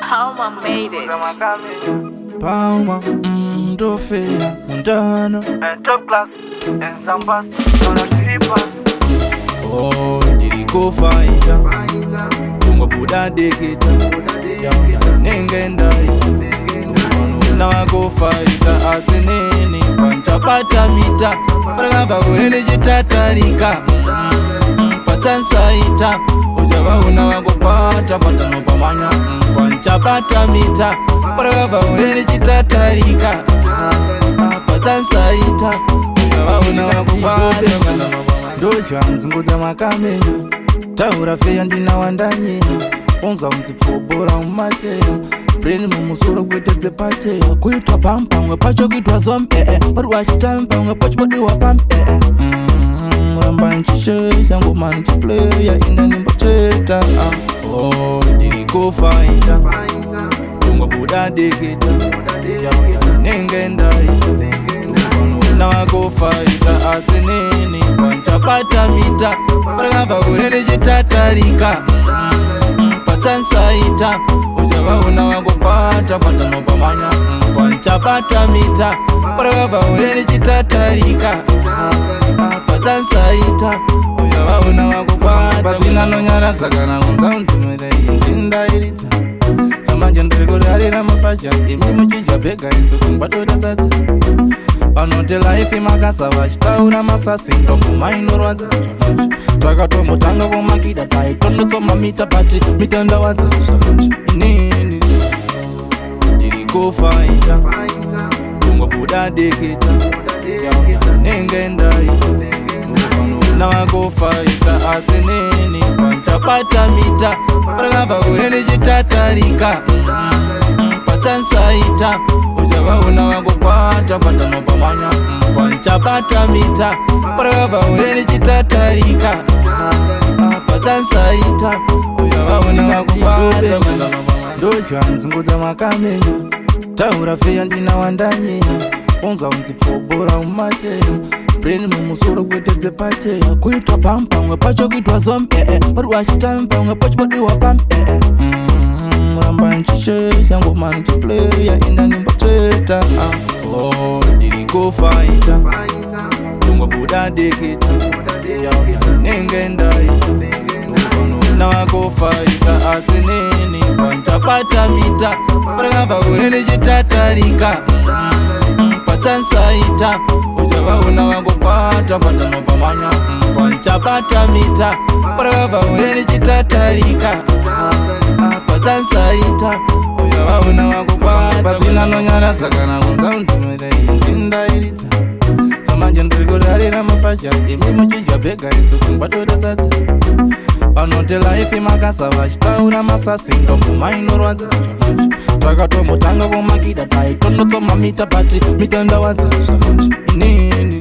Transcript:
Palma made it. Palma, Dofea, Mundano, and top class, and some past, on a tripa. oh, did he go fighter? Tungo Buddha Dekita, Nengenda, now I go fighter, Aseneni, Panchapata Mita, Parava, Tatarika, Pasansaita, Ujava, now I go Pata, Patano Pamana, Panchapata Mita, Parava, Tatarika, Pasansaita, Ujava, now I go Pata. Doja mzunguza makamenya taura feya ndina wandanyenya onza unzipfobora mumacheya breni mumusoro kuitedze pacheya kuitwa pampamwe pacho kuitwa zombe pari wachitami pamwe pacho padiwa pambe muramba nchishesha ngomani chipleya indanimbocheta oh diri kufaita tungo Buddha Dekita nengendai now I go fighter aseneni Panchapata Mita Parava urene chitatarika Pasansaita Ujava unawago pata Patano pamanya Panchapata Mita Parava urene chitatarika Pasansaita Ujava unawago pata Pasina no nyara zakana unzaunzi mwere Indinda ilitza Samanja ndrikuri harira mafasha Imi muchija bega isu kumbatora satsa Panote life makasa vachitaura masasi ndombo mainorwadza zvamanji takatomotanga vomakida taitondotoma mita pati mitanda wadza zvamanji inini ndiri kufaita tungo Buddha Dekita nengendai now I go fighter aseneni Panchapata Mita Parava urene chitatarika Pasansaita Ujava unawago pata Patano pamanya Panchapata Mita Parava urene chitatarika Pasansaita Ujava unawago pata Doja mzunguza makamenya taura feya ndina wandanyenya onza unzipfobora mumacheya breni mumusoro kuitedze pacheya kuitwa pampamwe pacho kuitwa zombe pari wachitami pamwe pacho padiwa pambe muramba nchishesha ngomani chipleya indanimbocheta oh diri kufaita tungo Buddha Dekita nengendai now I go fighter aseneni Panchapata Mita Parava urene chitatarika Pasansaita Ujava unawago pata Patano pamanya Panchapata Mita Parava urene chitatarika Pasansaita Ujava unawago pata Pasina no nyara zakana unzaunzi mwere Indinda ilitza Samanja ndrikuri harira mafasha Imi muchija bega isu kumbatora satsa Panote life makasa vachitaura masasi ndombo mainorwadza zvamanji takatomotanga vomakida taitondotoma mita pati mitanda wadza zvamanji inini